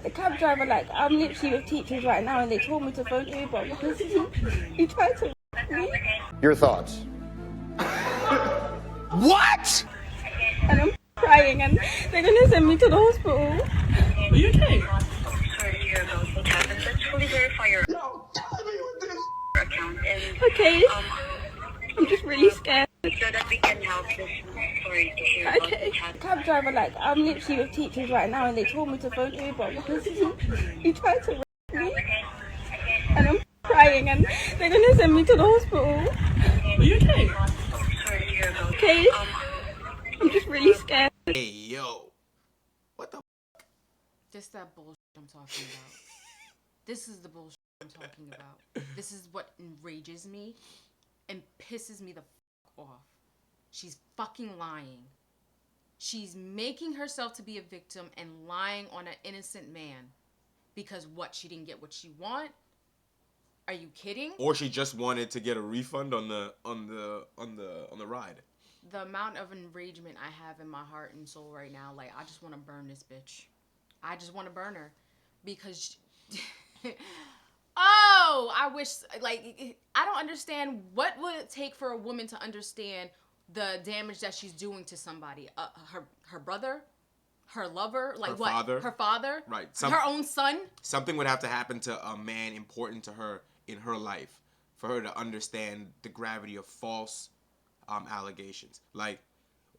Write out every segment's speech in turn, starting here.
The cab driver, like, I'm literally with teachers right now and they told me to phone Uber because he tried to me. Your thoughts? What? And I'm crying and they're going to send me to the hospital. Are you okay? Okay. I'm just really scared. So that we can help this story to hear about Okay. the chat. Cab driver, like, I'm literally with teachers right now and they told me to phone Uber because he tried to me. And I'm crying and they're going to send me to the hospital. Are you okay? Sorry to hear about Okay. I'm just really scared. Hey, yo. What the This that bullshit I'm talking about. This is the bullshit I'm talking about. This is what enrages me and pisses me the fuck off. She's fucking lying. She's making herself to be a victim and lying on an innocent man. Because what? She didn't get what she want? Are you kidding? Or she just wanted to get a refund on the ride. The amount of enragement I have in my heart and soul right now, like, I just want to burn this bitch. I just want to burn her. Because oh, I wish, like, I don't understand. What would it take for a woman to understand the damage that she's doing to somebody? Her brother? Her lover? Like, Her what? father. Her father? Right. Her own son? Something would have to happen to a man important to her in her life for her to understand the gravity of false allegations. Like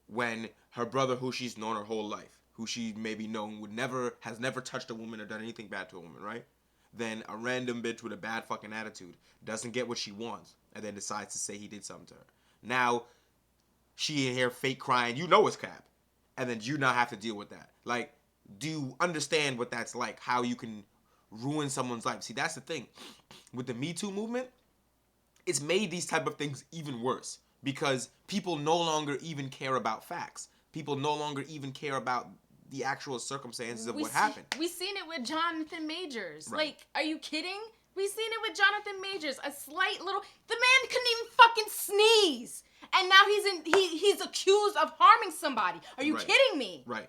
when her brother, who she's known her whole life, who she maybe known has never touched a woman or done anything bad to a woman, right? Then a random bitch with a bad fucking attitude doesn't get what she wants and then decides to say he did something to her. Now she in here fake crying, you know it's cap. And then you now have to deal with that. Like, do you understand what that's like? How you can ruin someone's life? See, that's the thing. With the Me Too movement, it's made these type of things even worse. Because people no longer even care about facts. People no longer even care about the actual circumstances of what happened. We seen it with Jonathan Majors. Right. Like, are you kidding? We seen it with Jonathan Majors. A slight little... The man couldn't even fucking sneeze. And now he's accused of harming somebody. Are you kidding me? Right.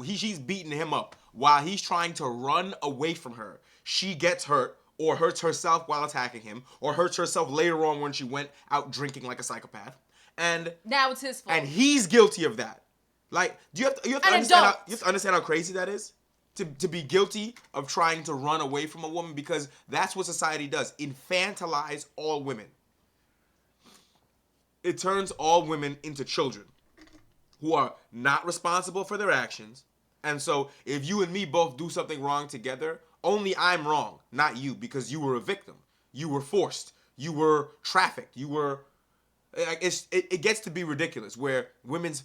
She's beating him up. While he's trying to run away from her, she gets hurt or hurts herself while attacking him or hurts herself later on when she went out drinking like a psychopath. And now it's his fault. And he's guilty of that. Like, you have to understand how crazy that is? To be guilty of trying to run away from a woman, because that's what society does. Infantilize all women. It turns all women into children who are not responsible for their actions. And so if you and me both do something wrong together, only I'm wrong, not you, because you were a victim. You were forced. You were trafficked. You were... It gets to be ridiculous where women's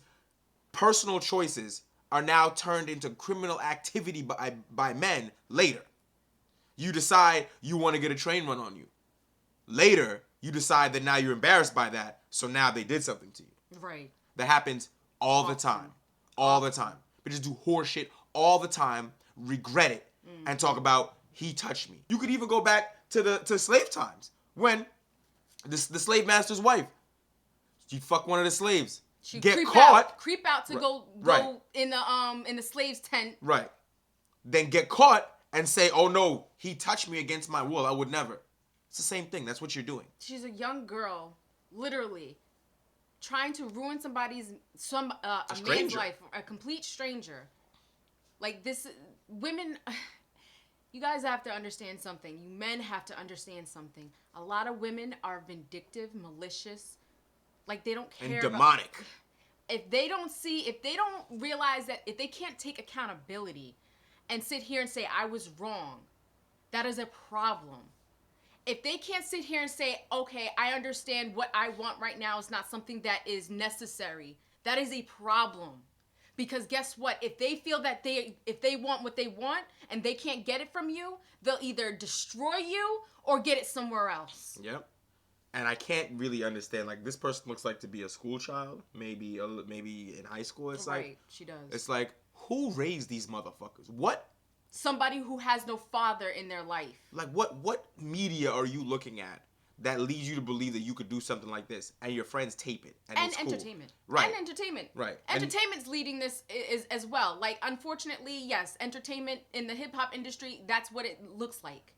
personal choices are now turned into criminal activity by men later. You decide you want to get a train run on you. Later, you decide that now you're embarrassed by that, so now they did something to you. Right. That happens all the time. All the time. Bitches do horse shit all the time, regret it, and talk about, he touched me. You could even go back to slave times, when the slave master's wife, she'd fuck one of the slaves. She get caught. Creep out to go in the slave's tent. Right. Then get caught and say, oh no, he touched me against my will. I would never. It's the same thing. That's what you're doing. She's a young girl, literally, trying to ruin a man's life, a complete stranger. Like this, women, you guys have to understand something. You men have to understand something. A lot of women are vindictive, malicious. Like, they don't care. And demonic. If they don't realize that, if they can't take accountability and sit here and say, I was wrong, that is a problem. If they can't sit here and say, okay, I understand what I want right now is not something that is necessary, that is a problem. Because guess what? If they feel that if they want what they want and they can't get it from you, they'll either destroy you or get it somewhere else. Yep. And I can't really understand. Like, this person looks like to be a school child, maybe in high school. It's right, she does. It's like, who raised these motherfuckers? What? Somebody who has no father in their life. Like, what media are you looking at that leads you to believe that you could do something like this, and your friends tape it, and it's cool. Entertainment, right? And entertainment, right? Entertainment's leading this is as well. Like, unfortunately, yes, entertainment in the hip hop industry, that's what it looks like.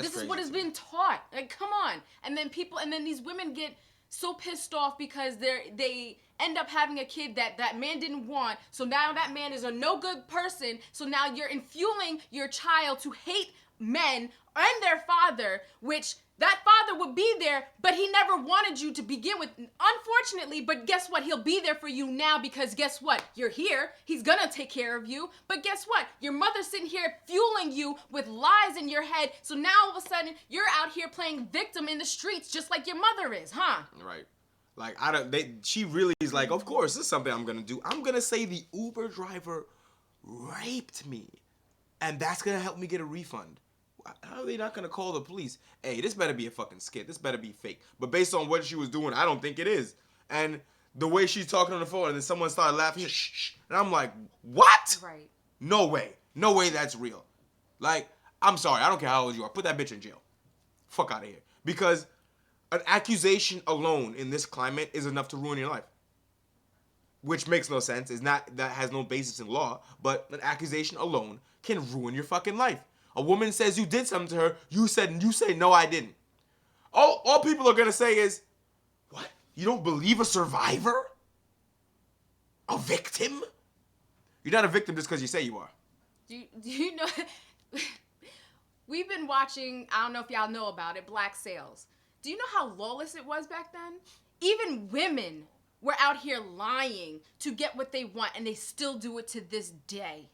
This is what has been taught. Like, come on. And then these women get so pissed off because they end up having a kid that man didn't want. So now that man is a no good person. So now you're infueling your child to hate men and their father, which that father would be there, but he never wanted you to begin with, unfortunately. But guess what? He'll be there for you now, because guess what? You're here. He's gonna take care of you. But guess what? Your mother's sitting here fueling you with lies in your head. So now all of a sudden you're out here playing victim in the streets, just like your mother is, huh? Right. Like, she really is like, of course, this is something I'm gonna do. I'm gonna say the Uber driver raped me, and that's gonna help me get a refund. How are they not gonna call the police? Hey, this better be a fucking skit. This better be fake. But based on what she was doing, I don't think it is. And the way she's talking on the phone, and then someone started laughing, shh, and I'm like, what? Right. No way. No way that's real. Like, I'm sorry. I don't care how old you are. Put that bitch in jail. Fuck out of here. Because an accusation alone in this climate is enough to ruin your life. Which makes no sense. That has no basis in law. But an accusation alone can ruin your fucking life. A woman says you did something to her. You say, no, I didn't. All people are going to say is, what? You don't believe a survivor? A victim? You're not a victim just because you say you are. Do you know? We've been watching, I don't know if y'all know about it, Black Sails. Do you know how lawless it was back then? Even women were out here lying to get what they want, and they still do it to this day.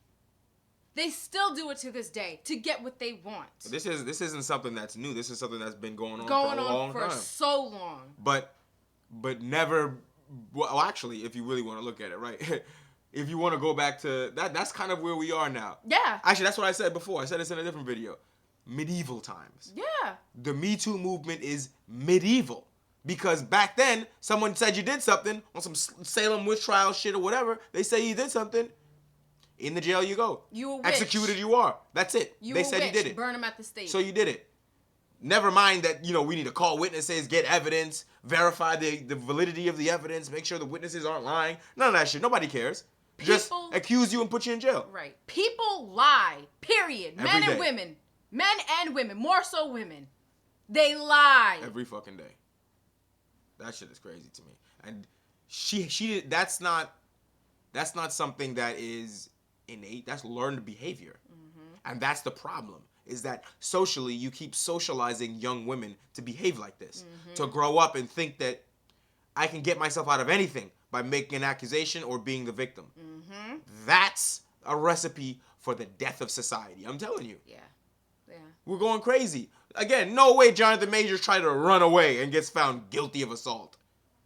They still do it to this day to get what they want. This isn't something that's new. This is something that's been going on for a long time. So long. But never. Well, actually, if you really want to look at it, right? If you want to go back to that, that's kind of where we are now. Yeah. Actually, that's what I said before. I said this in a different video. Medieval times. Yeah. The Me Too movement is medieval. Because back then, someone said you did something on some Salem witch trial shit or whatever. They say you did something. In the jail you go. You a witch. Executed you are. That's it. You they a said witch. you did it. Burn them at the stake. So you did it. Never mind that, we need to call witnesses, get evidence, verify the validity of the evidence, make sure the witnesses aren't lying. None of that shit. Nobody cares. Just accuse you and put you in jail. Right. People lie. Period. Every Men day. and women. Men and women. More so women. They lie. Every fucking day. That shit is crazy to me. And she that's not something that is innate. That's learned behavior. Mm-hmm. And that's the problem, is that socially you keep socializing young women to behave like this, to grow up and think that I can get myself out of anything by making an accusation or being the victim. Mm-hmm. That's a recipe for the death of society. I'm telling you. Yeah. We're going crazy. Again, no way Jonathan Majors tried to run away and gets found guilty of assault.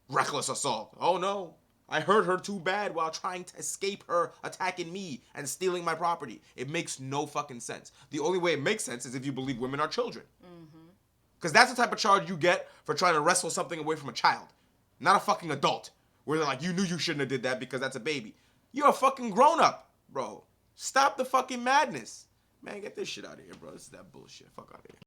Reckless assault. Oh no. I hurt her too bad while trying to escape her attacking me and stealing my property. It makes no fucking sense. The only way it makes sense is if you believe women are children. Because that's the type of charge you get for trying to wrestle something away from a child. Not a fucking adult. Where they're like, you knew you shouldn't have did that because that's a baby. You're a fucking grown-up, bro. Stop the fucking madness. Man, get this shit out of here, bro. This is that bullshit. Fuck out of here.